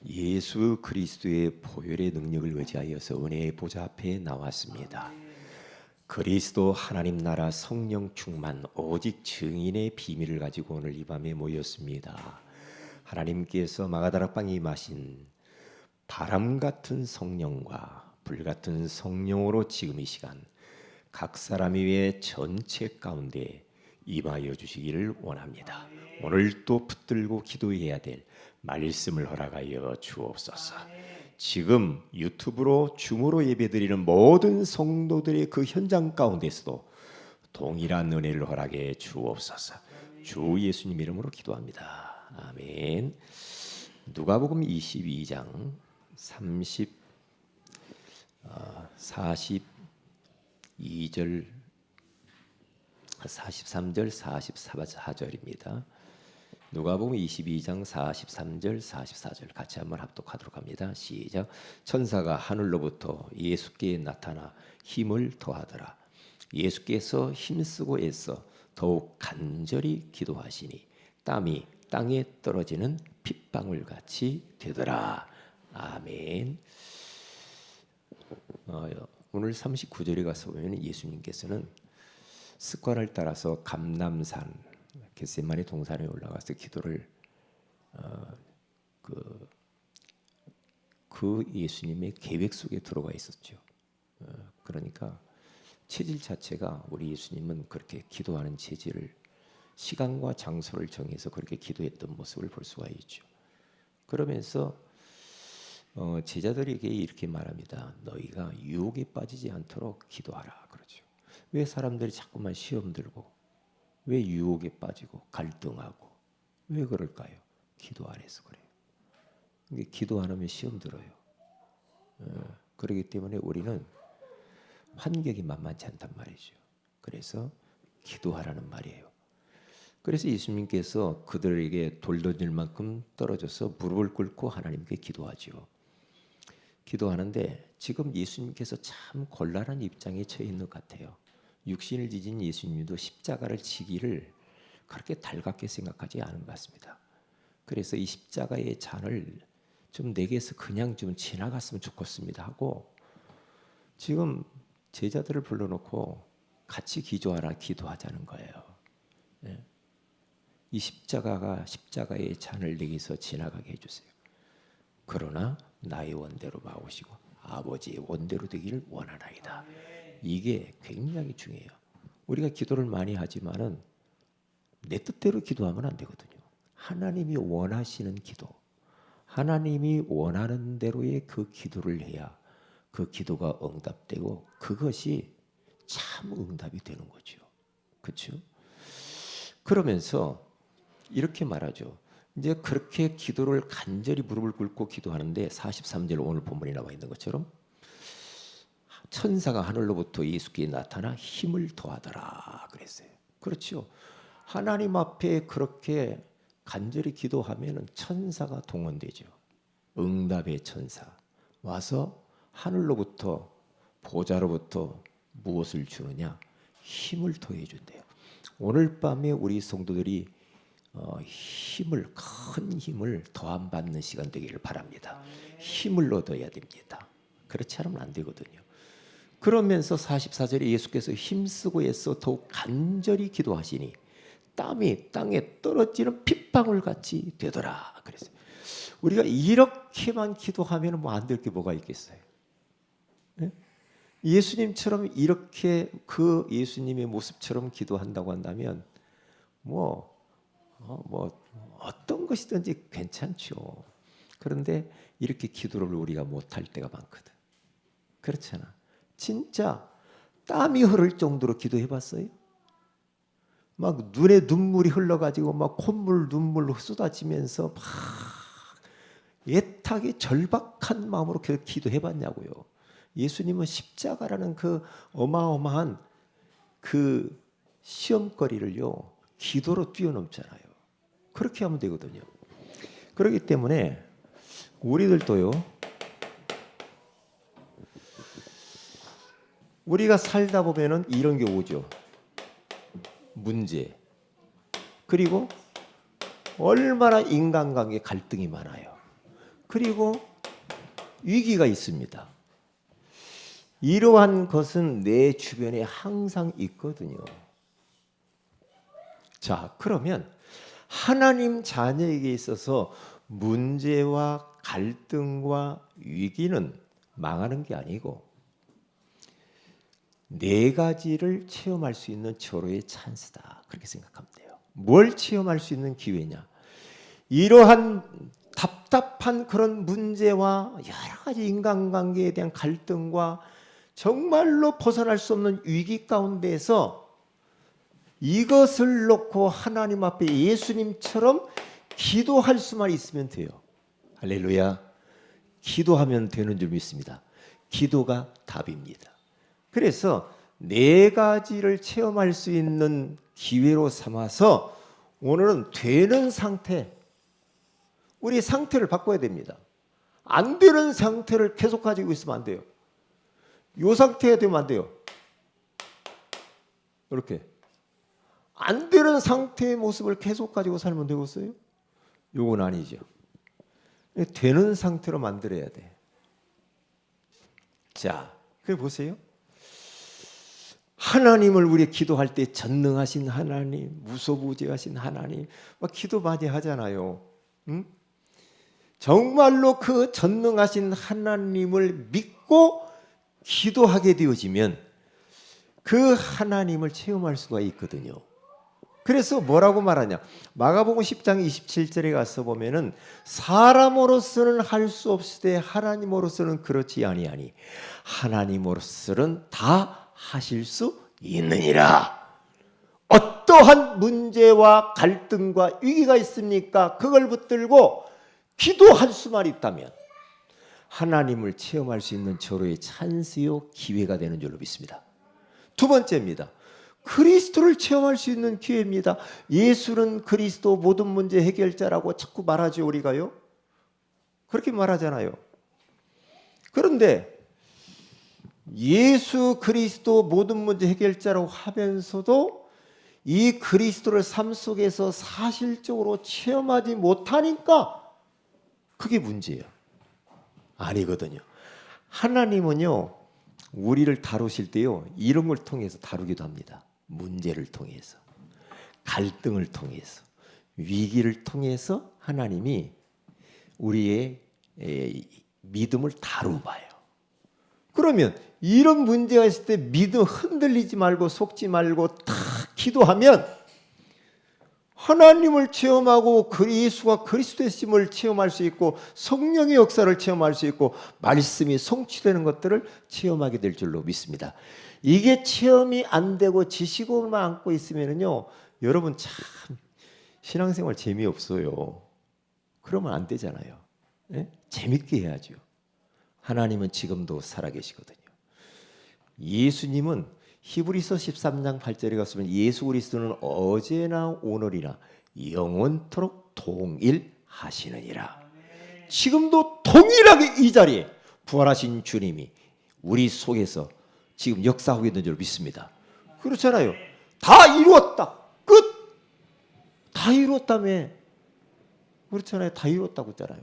예수 그리스도의 보혈의 능력을 의지하여서 은혜의 보좌 앞에 나왔습니다. 그리스도 하나님 나라 성령 충만 오직 증인의 비밀을 가지고 오늘 이 밤에 모였습니다. 하나님께서 마가다락방에 임하신 바람 같은 성령과 불 같은 성령으로 지금 이 시간 각 사람 위에 전체 가운데 임하여 주시기를 원합니다. 오늘 또 붙들고 기도해야 될 말씀을 허락하여 주옵소서. 지금 유튜브로 줌으로 예배드리는 모든 성도들의 그 현장 가운데서도 동일한 은혜를 허락해 주옵소서. 주 예수님 이름으로 기도합니다. 아멘. 누가복음 22장 42절 43절 44절입니다. 누가복음 22장 43절 44절 같이 한번 합독하도록 합니다. 시작. 천사가 하늘로부터 예수께 나타나 힘을 더하더라. 예수께서 힘쓰고 애써 더욱 간절히 기도하시니 땀이 땅에 떨어지는 핏방울 같이 되더라. 아멘. 오늘 39절에 가서 보면 예수님께서는 습관을 따라서 감람산 겟세마네 동산에 올라가서 기도를 그 예수님의 계획 속에 들어가 있었죠. 그러니까 체질 자체가 우리 예수님은 그렇게 기도하는 체질을 시간과 장소를 정해서 그렇게 기도했던 모습을 볼 수가 있죠. 그러면서 제자들에게 이렇게 말합니다. 너희가 유혹에 빠지지 않도록 기도하라 그러죠. 왜 사람들이 자꾸만 시험 들고 왜 유혹에 빠지고 갈등하고 왜 그럴까요? 기도 안 해서 그래요. 기도 안 하면 시험 들어요. 그렇기 때문에 우리는 환경이 만만치 않단 말이죠. 그래서 기도하라는 말이에요. 그래서 예수님께서 그들에게 돌 던질 만큼 떨어져서 무릎을 꿇고 하나님께 기도하죠. 기도하는데 지금 예수님께서 참 곤란한 입장에 처해 있는 것 같아요. 육신을 지진 예수님도 십자가를 지기를 그렇게 달갑게 생각하지 않은 것 같습니다. 그래서 이 십자가의 잔을 좀 내게서 그냥 좀 지나갔으면 좋겠습니다 하고 지금 제자들을 불러놓고 같이 기도하자는 거예요. 네. 이 십자가의 잔을 내게서 지나가게 해주세요. 그러나 나의 원대로 마오시고 아버지의 원대로 되기를 원하나이다. 이게 굉장히 중요해요. 우리가 기도를 많이 하지만은 내 뜻대로 기도하면 안 되거든요. 하나님이 원하시는 기도, 하나님이 원하는 대로의 그 기도를 해야 그 기도가 응답되고 그것이 참 응답이 되는 거죠. 그렇죠? 그러면서 이렇게 말하죠. 이제 그렇게 기도를 간절히 무릎을 꿇고 기도하는데 43절 오늘 본문에 나와 있는 것처럼 천사가 하늘로부터 예수께 나타나 힘을 더하더라 그랬어요. 그렇죠. 하나님 앞에 그렇게 간절히 기도하면 천사가 동원되죠. 응답의 천사 와서 하늘로부터 보좌로부터 무엇을 주느냐? 힘을 더해 준대요. 오늘 밤에 우리 성도들이 큰 힘을 더함 받는 시간 되기를 바랍니다. 힘을 얻어야 됩니다. 그렇지 않으면 안 되거든요. 그러면서 44절에 예수께서 힘쓰고 애써 더욱 간절히 기도하시니 땀이 땅에 떨어지는 핏방울 같이 되더라 그랬어요. 우리가 이렇게만 기도하면 뭐 안 될 게 뭐가 있겠어요? 네? 예수님처럼 이렇게 그 예수님의 모습처럼 기도한다고 한다면 어떤 것이든지 괜찮죠. 그런데 이렇게 기도를 우리가 못할 때가 많거든. 그렇잖아. 진짜 땀이 흐를 정도로 기도해봤어요? 막 눈에 눈물이 흘러가지고 막 콧물 눈물로 쏟아지면서 막 애타게 절박한 마음으로 기도해봤냐고요. 예수님은 십자가라는 그 어마어마한 그 시험거리를요 기도로 뛰어넘잖아요. 그렇게 하면 되거든요. 그렇기 때문에 우리들도요. 우리가 살다 보면은 이런 게 오죠. 문제. 그리고 얼마나 인간관계 갈등이 많아요. 그리고 위기가 있습니다. 이러한 것은 내 주변에 항상 있거든요. 자, 그러면 하나님 자녀에게 있어서 문제와 갈등과 위기는 망하는 게 아니고 네 가지를 체험할 수 있는 절호의 찬스다. 그렇게 생각하면 돼요. 뭘 체험할 수 있는 기회냐? 이러한 답답한 그런 문제와 여러 가지 인간관계에 대한 갈등과 정말로 벗어날 수 없는 위기 가운데에서 이것을 놓고 하나님 앞에 예수님처럼 기도할 수만 있으면 돼요. 할렐루야. 기도하면 되는 줄 믿습니다. 기도가 답입니다. 그래서 네 가지를 체험할 수 있는 기회로 삼아서 오늘은 되는 상태, 우리 상태를 바꿔야 됩니다. 안 되는 상태를 계속 가지고 있으면 안 돼요. 이 상태가 되면 안 돼요. 이렇게 안 되는 상태의 모습을 계속 가지고 살면 되겠어요? 요건 아니죠. 되는 상태로 만들어야 돼. 자, 그래 보세요. 하나님을 우리 기도할 때 전능하신 하나님, 무소부재하신 하나님, 막 기도 많이 하잖아요. 응? 정말로 그 전능하신 하나님을 믿고 기도하게 되어지면 그 하나님을 체험할 수가 있거든요. 그래서 뭐라고 말하냐? 마가복음 10장 27절에 가서 보면은 사람으로서는 할 수 없으되 하나님으로서는 그렇지 아니하니 하나님으로서는 다 하실 수 있느니라. 어떠한 문제와 갈등과 위기가 있습니까? 그걸 붙들고 기도할 수만 있다면 하나님을 체험할 수 있는 절호의 찬스요 기회가 되는 줄로 믿습니다. 두 번째입니다. 그리스도를 체험할 수 있는 기회입니다. 예수는 그리스도 모든 문제 해결자라고 자꾸 말하죠, 우리가요. 그렇게 말하잖아요. 그런데 예수 그리스도 모든 문제 해결자라고 하면서도 이 그리스도를 삶 속에서 사실적으로 체험하지 못하니까 그게 문제예요. 아니거든요. 하나님은요, 우리를 다루실 때요, 이런 걸 통해서 다루기도 합니다. 문제를 통해서, 갈등을 통해서, 위기를 통해서 하나님이 우리의 믿음을 다루봐요. 그러면 이런 문제가 있을 때 믿음 흔들리지 말고 속지 말고 다 기도하면 하나님을 체험하고 예수가 그리스도의 심을 체험할 수 있고 성령의 역사를 체험할 수 있고 말씀이 성취되는 것들을 체험하게 될 줄로 믿습니다. 이게 체험이 안 되고 지식으로만 안고 있으면요, 여러분 참 신앙생활 재미없어요. 그러면 안 되잖아요. 네? 재밌게 해야죠. 하나님은 지금도 살아계시거든요. 예수님은 히브리서 13장 8절에 갔으면 예수 그리스도는 어제나 오늘이나 영원토록 동일하시느니라. 지금도 동일하게 이 자리에 부활하신 주님이 우리 속에서 지금 역사하고 있는 줄 믿습니다. 그렇잖아요. 다 이루었다. 끝. 다 이루었다며. 그렇잖아요. 다 이루었다고 했잖아요.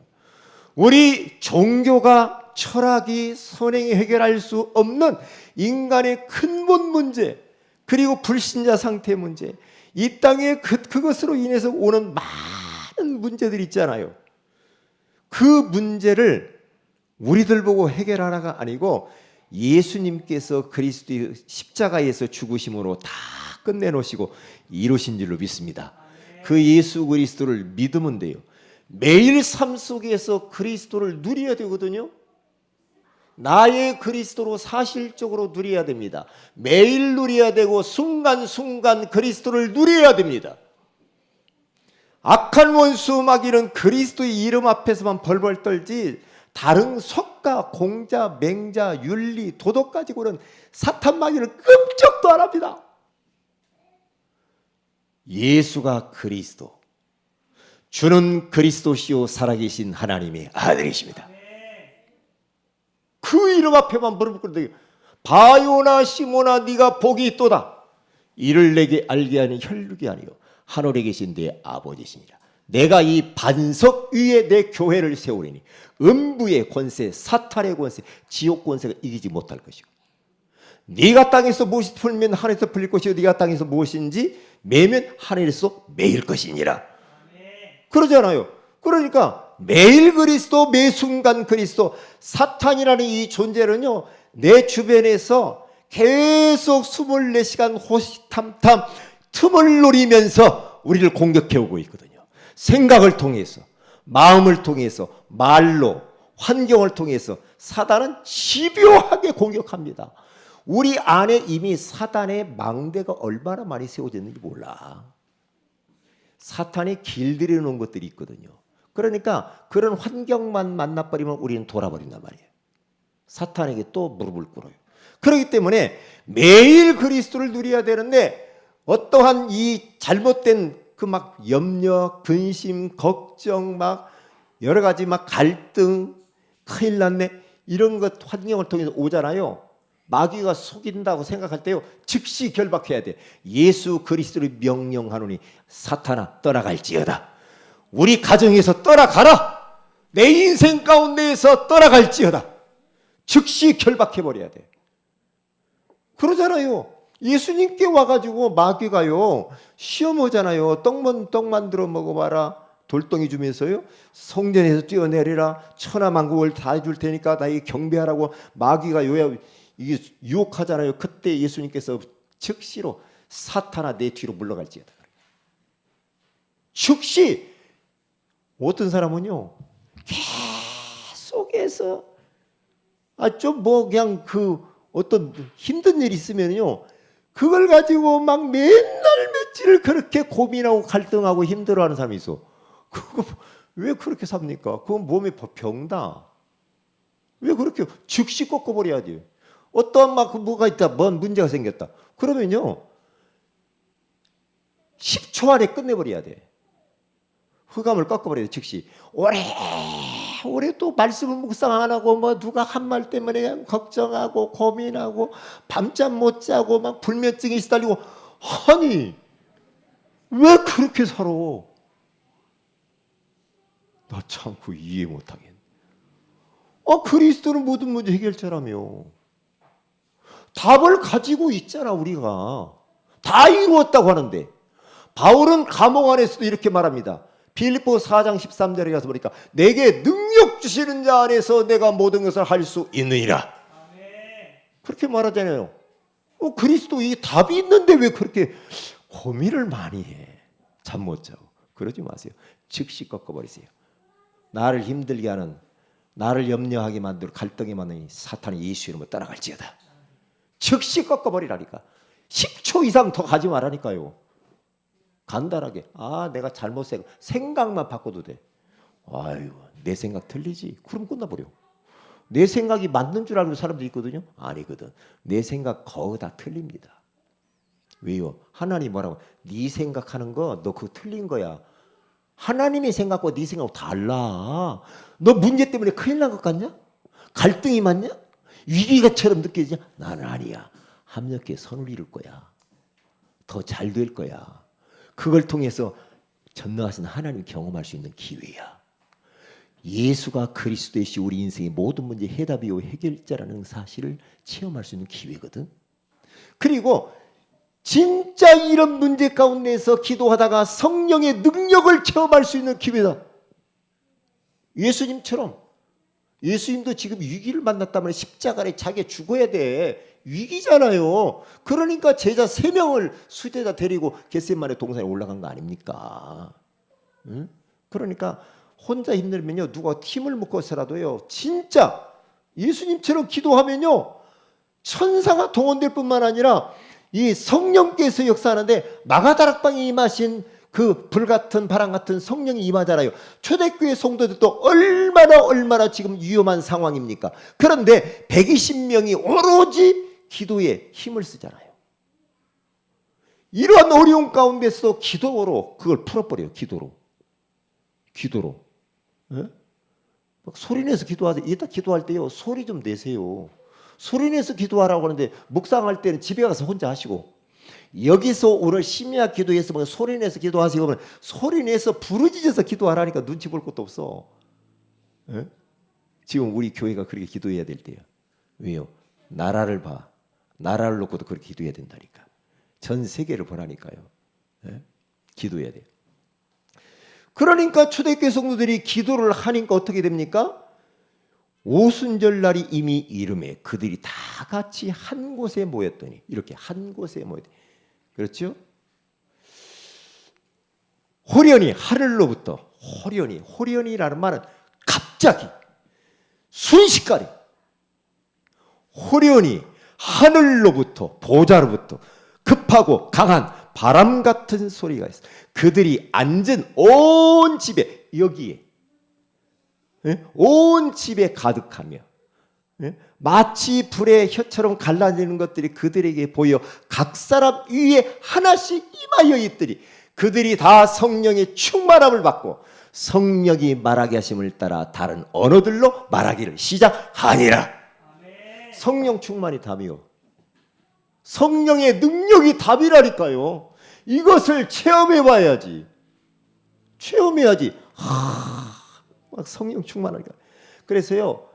우리 종교가 철학이 선행이 해결할 수 없는 인간의 근본 문제, 그리고 불신자 상태 문제, 이 땅에 그것으로 인해서 오는 많은 문제들이 있잖아요. 그 문제를 우리들 보고 해결하라가 아니고 예수님께서 그리스도의 십자가에서 죽으심으로 다 끝내놓으시고 이루신 줄로 믿습니다. 그 예수 그리스도를 믿으면 돼요. 매일 삶 속에서 그리스도를 누려야 되거든요. 나의 그리스도로 사실적으로 누려야 됩니다. 매일 누려야 되고 순간순간 그리스도를 누려야 됩니다. 악한 원수 마귀는 그리스도의 이름 앞에서만 벌벌 떨지 다른 석가, 공자, 맹자, 윤리, 도덕 가지고는 사탄 마귀는 끔찍도 안 합니다. 예수가 그리스도, 주는 그리스도시요 살아계신 하나님의 아들이십니다. 그 이름 앞에만 부르짖거든요. 바요나 시모나 네가 복이 있도다. 이를 내게 알게 하는 혈육이 아니요 하늘에 계신 내 아버지시니라. 내가 이 반석 위에 내 교회를 세우리니 음부의 권세, 사탄의 권세, 지옥 권세가 이기지 못할 것이고 네가 땅에서 무엇이 풀면 하늘에서 풀릴 것이요 네가 땅에서 무엇인지 매면 하늘에서 매일 것이니라. 그러잖아요. 그러니까 매일 그리스도, 매 순간 그리스도. 사탄이라는 이 존재는요, 내 주변에서 계속 24시간 호시탐탐 틈을 노리면서 우리를 공격해 오고 있거든요. 생각을 통해서, 마음을 통해서, 말로, 환경을 통해서 사단은 집요하게 공격합니다. 우리 안에 이미 사단의 망대가 얼마나 많이 세워졌는지 몰라. 사탄이 길들여 놓은 것들이 있거든요. 그러니까 그런 환경만 만나버리면 우리는 돌아버린단 말이에요. 사탄에게 또 무릎을 꿇어요. 그렇기 때문에 매일 그리스도를 누려야 되는데 어떠한 이 잘못된 그 막 염려, 근심, 걱정, 막 여러 가지 막 갈등, 큰일 났네 이런 것 환경을 통해서 오잖아요. 마귀가 속인다고 생각할 때요, 즉시 결박해야 돼. 예수 그리스도를 명령하노니 사탄아 떠나갈지어다. 우리 가정에서 떠나가라. 내 인생 가운데에서 떠나갈지어다. 즉시 결박해버려야 돼. 그러잖아요. 예수님께 와가지고 마귀가요 시험 오잖아요. 떡 만들어 먹어봐라. 돌덩이 주면서요, 성전에서 뛰어내리라. 천하만국을 다 해줄 테니까 나에게 경배하라고 마귀가 요야 이게 유혹하잖아요. 그때 예수님께서 즉시로 사탄아 내 뒤로 물러갈지어다. 즉시. 어떤 사람은요 계속해서 좀 뭐 그냥 그 어떤 힘든 일이 있으면요 그걸 가지고 막 맨날 며칠 그렇게 고민하고 갈등하고 힘들어하는 사람이 있어. 그거 왜 그렇게 삽니까? 그건 몸에 병다. 왜 그렇게 즉시 꺾어버려야 돼요? 어떠한 막 뭐가 있다, 뭔 문제가 생겼다. 그러면요 10초 안에 끝내버려야 돼. 흑암을 꺾어버려야 돼. 즉시. 오래 또 말씀을 묵상 안 하고 뭐 누가 한 말 때문에 걱정하고 고민하고 밤잠 못 자고 막 불면증이 시달리고. 아니 왜 그렇게 살아? 나 참 그 이해 못하겠네. 그리스도는 모든 문제 해결자라며. 답을 가지고 있잖아. 우리가 다 이루었다고 하는데 바울은 감옥 안에서도 이렇게 말합니다. 빌립보 4장 13절에 가서 보니까 내게 능력 주시는 자 안에서 내가 모든 것을 할 수 있느니라. 그렇게 말하잖아요. 그리스도 이 답이 있는데 왜 그렇게 고민을 많이 해? 잠 못 자고. 그러지 마세요. 즉시 꺾어버리세요. 나를 힘들게 하는, 나를 염려하게 만들고 갈등에 만드는 사탄의 예수 이름으로 떠나갈지어다. 즉시 꺾어버리라니까. 10초 이상 더 가지 말라니까요. 간단하게. 내가 잘못 생각만 바꿔도 돼. 아유, 내 생각 틀리지. 그럼 끝나버려. 내 생각이 맞는 줄 알고 사람들이 있거든요. 아니거든. 내 생각 거의 다 틀립니다. 왜요? 하나님 뭐라고? 네 생각하는 거 너 그거 틀린 거야. 하나님의 생각과 네 생각하고 달라. 너 문제 때문에 큰일 난 것 같냐? 갈등이 많냐? 위기가처럼 느껴지냐? 나는 아니야. 합력해 선을 이룰 거야. 더 잘 될 거야. 그걸 통해서 전능하신 하나님을 경험할 수 있는 기회야. 예수가 그리스도이시 우리 인생의 모든 문제 해답이요 해결자라는 사실을 체험할 수 있는 기회거든. 그리고 진짜 이런 문제 가운데서 기도하다가 성령의 능력을 체험할 수 있는 기회다. 예수님처럼. 예수님도 지금 위기를 만났다면 십자가에 자기가 죽어야 돼. 위기잖아요. 그러니까 제자 3명을 수제자 데리고 겟세마네 동산에 올라간 거 아닙니까? 응? 그러니까 혼자 힘들면요 누가 팀을 묶어서라도요 진짜 예수님처럼 기도하면요 천사가 동원될 뿐만 아니라 이 성령께서 역사하는데 마가다락방에 임하신 그 불같은 바람 같은 성령이 임하잖아요. 초대교회 성도들도 얼마나 지금 위험한 상황입니까? 그런데 120명이 오로지 기도에 힘을 쓰잖아요. 이러한 어려운 가운데서 기도로 그걸 풀어버려요. 기도로. 예? 막 소리내서 기도하세요. 이따 기도할 때요 소리 좀 내세요. 소리내서 기도하라고 하는데 묵상할 때는 집에 가서 혼자 하시고 여기서 오늘 심야 기도에서 뭐 소리내서 기도하시고 그러면 소리내서 부르짖어서 기도하라니까 눈치 볼 것도 없어. 에? 지금 우리 교회가 그렇게 기도해야 될 때야. 왜요? 나라를 봐. 나라를 놓고도 그렇게 기도해야 된다니까. 전 세계를 보라니까요. 에? 기도해야 돼요. 그러니까 초대교회 성도들이 기도를 하니까 어떻게 됩니까? 오순절날이 이미 이름에 그들이 다 같이 한 곳에 모였더니 이렇게 한 곳에 모였더니 그렇죠? 호련히 하늘로부터 호련히라는 말은 갑자기 순식간에 호련히 하늘로부터 보좌로부터 급하고 강한 바람 같은 소리가 있어. 그들이 앉은 온 집에 여기에 온 집에 가득하며 마치 불의 혀처럼 갈라지는 것들이 그들에게 보여 각 사람 위에 하나씩 임하여 있더니 그들이 다 성령의 충만함을 받고 성령이 말하게 하심을 따라 다른 언어들로 말하기를 시작하니라. 성령 충만이 답이요. 성령의 능력이 답이라니까요. 이것을 체험해 봐야지. 체험해야지. 막 성령 충만하니까. 그래서요,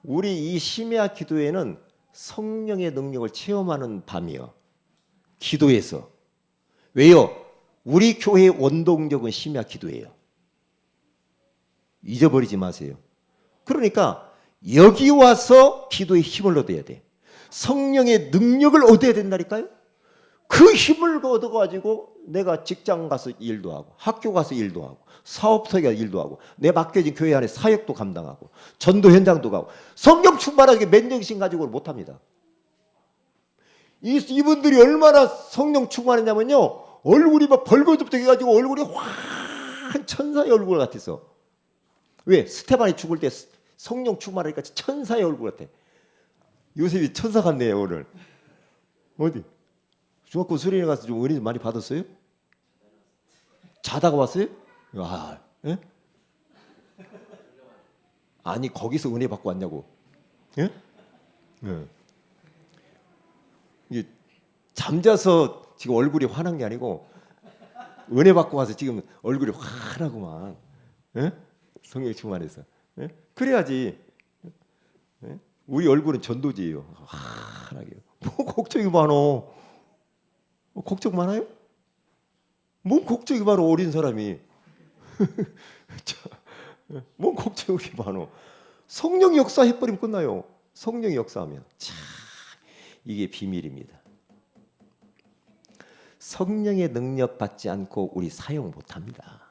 우리 이 심야 기도회는 성령의 능력을 체험하는 밤이요. 기도에서. 왜요? 우리 교회의 원동력은 심야 기도예요. 잊어버리지 마세요. 그러니까 여기 와서 기도의 힘을 얻어야 돼. 성령의 능력을 얻어야 된다니까요. 그 힘을 얻어가지고 내가 직장 가서 일도 하고 학교 가서 일도 하고 사업터에 가서 일도 하고 내 맡겨진 교회 안에 사역도 감당하고 전도 현장도 가고 성령 충만하게 맨정신 가지고는 못합니다. 이분들이 얼마나 성령 충만했냐면요, 얼굴이 막 벌거벗겨가지고 얼굴이 환 천사의 얼굴 같았어. 왜? 스테반이 죽을 때 성령 충만하니까 천사의 얼굴 같아. 요셉이 천사 같네요 오늘. 어디? 중학교 수련회 가서 좀 은혜 많이 받았어요? 자다가 왔어요? 아, 예? 아니 거기서 은혜 받고 왔냐고? 예? 예. 이게 잠자서 지금 얼굴이 환한 게 아니고 은혜 받고 와서 지금 얼굴이 환하구만. 예? 성령이 충만해서. 예? 그래야지. 예? 우리 얼굴은 전도지예요. 환하게. 뭐 걱정이 많어. 걱정 많아요? 뭔 걱정이 많어 어린 사람이. 뭔 걱정이 많어. 성령 역사 해버리면 끝나요. 성령이 역사하면. 참 이게 비밀입니다. 성령의 능력 받지 않고 우리 사역 못합니다.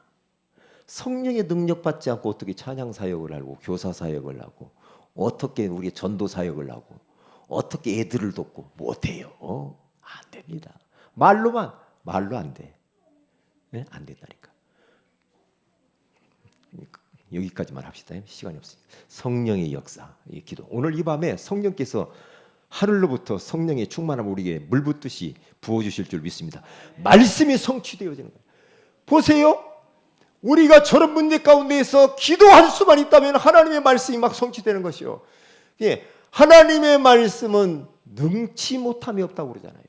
성령의 능력 받지 않고 어떻게 찬양 사역을 하고 교사 사역을 하고 어떻게 우리 전도 사역을 하고 어떻게 애들을 돕고 못해요. 안 됩니다. 말로 안 돼. 네? 안 된다니까. 여기까지만 합시다. 시간이 없으니까. 성령의 역사, 이 기도. 오늘 이 밤에 성령께서 하늘로부터 성령의 충만함을 우리에게 물 붓듯이 부어주실 줄 믿습니다. 말씀이 성취되어지는 거예요. 보세요. 우리가 저런 문제 가운데에서 기도할 수만 있다면 하나님의 말씀이 막 성취되는 것이요. 예, 하나님의 말씀은 능치 못함이 없다고 그러잖아요.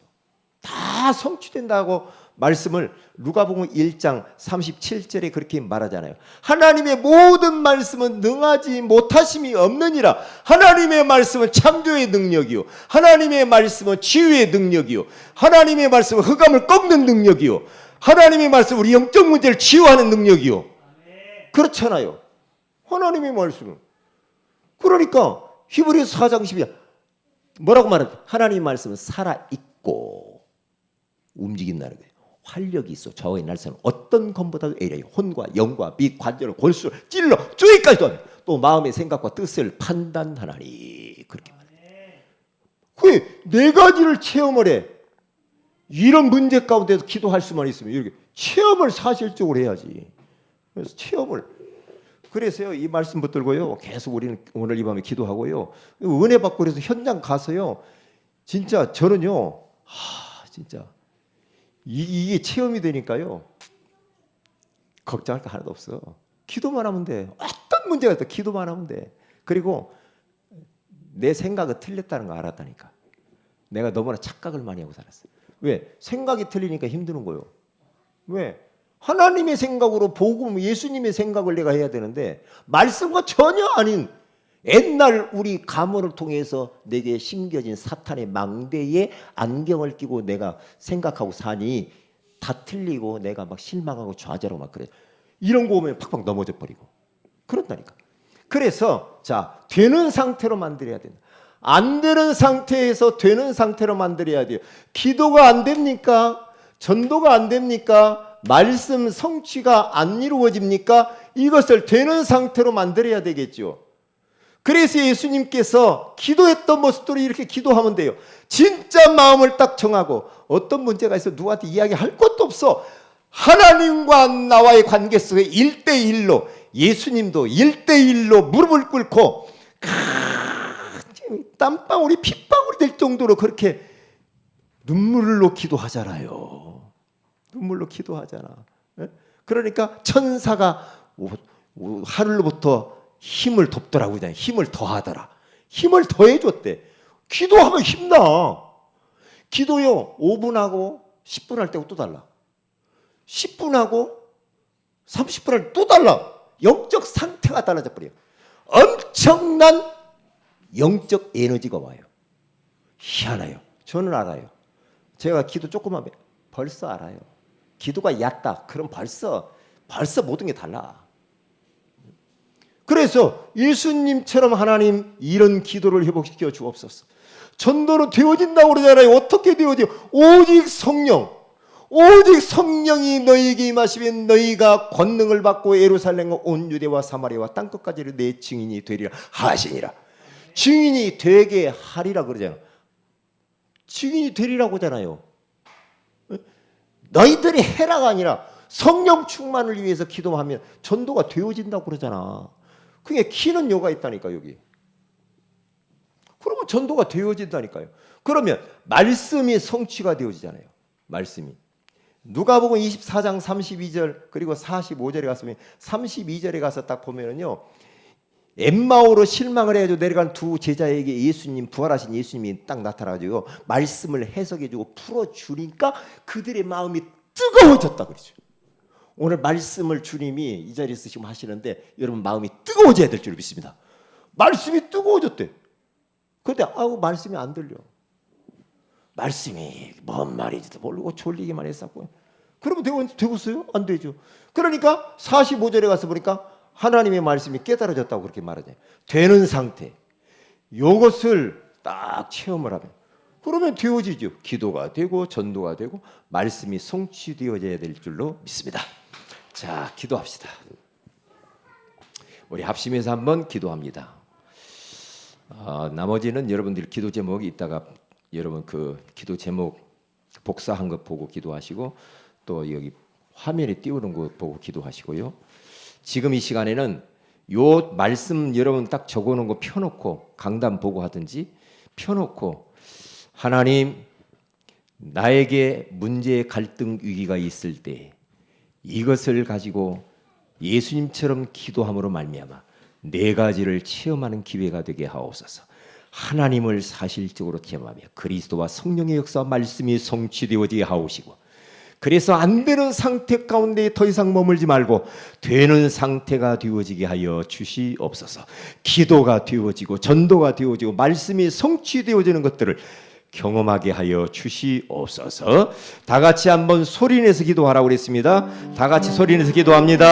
다 성취된다고 말씀을 누가복음 1장 37절에 그렇게 말하잖아요. 하나님의 모든 말씀은 능하지 못하심이 없느니라. 하나님의 말씀은 창조의 능력이요, 하나님의 말씀은 치유의 능력이요, 하나님의 말씀은 흑암을 꺾는 능력이요, 하나님의 말씀은 우리 영적 문제를 치유하는 능력이요. 그렇잖아요. 하나님의 말씀은. 그러니까 히브리서 4장 12절 뭐라고 말하죠? 하나님의 말씀은 살아있고 움직인다는 거예요. 활력이 있어. 좌우의 날선 어떤 검보다도 애려요. 혼과 영과 및 관절을 골수를 찔러 쪼기까지도 또 마음의 생각과 뜻을 판단하나니. 그렇게 말해요. 그 네 가지를 체험을 해. 이런 문제 가운데서 기도할 수만 있으면 이렇게 체험을 사실적으로 해야지. 그래서 체험을. 그래서요, 이 말씀 붙들고요, 계속 우리는 오늘 이 밤에 기도하고요, 은혜 받고 그래서 현장 가서요, 진짜 저는요, 진짜 이게 체험이 되니까요, 걱정할 거 하나도 없어. 기도만 하면 돼. 어떤 문제가 있다 기도만 하면 돼. 그리고 내 생각은 틀렸다는 거 알았다니까. 내가 너무나 착각을 많이 하고 살았어. 왜? 생각이 틀리니까 힘드는 거예요. 왜? 하나님의 생각으로 복음, 예수님의 생각을 내가 해야 되는데 말씀과 전혀 아닌 옛날 우리 가문을 통해서 내게 심겨진 사탄의 망대에 안경을 끼고 내가 생각하고 사니 다 틀리고 내가 막 실망하고 좌절하고 막 그래. 이런 거 오면 팍팍 넘어져 버리고 그렇다니까. 그래서 자, 되는 상태로 만들어야 된다. 안 되는 상태에서 되는 상태로 만들어야 돼요. 기도가 안 됩니까? 전도가 안 됩니까? 말씀 성취가 안 이루어집니까? 이것을 되는 상태로 만들어야 되겠죠. 그래서 예수님께서 기도했던 모습대로 이렇게 기도하면 돼요. 진짜 마음을 딱 정하고 어떤 문제가 있어 누구한테 이야기할 것도 없어. 하나님과 나와의 관계 속에 1대1로 예수님도 1대1로 무릎을 꿇고 땀방울이 핏방울이 될 정도로 그렇게 눈물로 기도하잖아요. 눈물로 기도하잖아. 그러니까 천사가 하늘로부터 힘을 돕더라고. 그냥 힘을 더하더라. 힘을 더해줬대. 기도하면 힘나. 기도요 5분하고 10분 할 때고 또 달라. 10분하고 30분 할 때 또 달라. 영적 상태가 달라져 버려요. 엄청난 영적 에너지가 와요. 희한해요. 저는 알아요. 제가 기도 조금만 하면 벌써 알아요. 기도가 얕다. 그럼 벌써 모든 게 달라. 그래서 예수님처럼 하나님 이런 기도를 회복시켜 주옵소서. 전도는 되어진다고 그러잖아요. 어떻게 되어져? 오직 성령이 너희에게 임하시면 너희가 권능을 받고 예루살렘과 온 유대와 사마리아와 땅끝까지를 내 증인이 되리라 하시니라. 증인이 되게 하리라 그러잖아요. 증인이 되리라고 하잖아요. 너희들이 해라가 아니라 성령 충만을 위해서 기도하면 전도가 되어진다고 그러잖아. 그게 키는 요가 있다니까 여기. 그러면 전도가 되어진다니까요. 그러면 말씀이 성취가 되어지잖아요. 말씀이. 누가복음 24장 32절 그리고 45절에 갔으면 32절에 가서 딱 보면은요. 엠마오로 실망을 해가지고 내려간 두 제자에게 예수님 부활하신 예수님이 딱 나타나가지고 말씀을 해석해주고 풀어주니까 그들의 마음이 뜨거워졌다 그러죠. 오늘 말씀을 주님이 이 자리에 지금 하시는데 여러분 마음이 뜨거워져야 될 줄 믿습니다. 말씀이 뜨거워졌대. 그런데 말씀이 안 들려. 말씀이 뭔 말인지도 모르고 졸리기만 했었고. 그러면 되겠어요? 안 되죠. 그러니까 45절에 가서 보니까 하나님의 말씀이 깨달아졌다고 그렇게 말하잖아요. 되는 상태. 이것을 딱 체험을 하면 그러면 되어지죠. 기도가 되고 전도가 되고 말씀이 성취되어져야 될 줄로 믿습니다. 자, 기도합시다. 우리 합심해서 한번 기도합니다. 나머지는 여러분들 기도 제목이 있다가 여러분 그 기도 제목 복사한 거 보고 기도하시고 또 여기 화면에 띄우는 거 보고 기도하시고요. 지금 이 시간에는 요 말씀 여러분 딱 적어놓은 거 펴놓고 강단 보고 하든지 펴놓고 하나님 나에게 문제 갈등 위기가 있을 때 이것을 가지고 예수님처럼 기도함으로 말미암아 네 가지를 체험하는 기회가 되게 하옵소서. 하나님을 사실적으로 체험하며 그리스도와 성령의 역사와 말씀이 성취되어지게 하옵시고 그래서 안 되는 상태 가운데 더 이상 머물지 말고 되는 상태가 되어지게 하여 주시옵소서. 기도가 되어지고 전도가 되어지고 말씀이 성취되어지는 것들을 경험하게 하여 주시옵소서. 다 같이 한번 소리내서 기도하라고 그랬습니다. 다 같이 소리내서 기도합니다.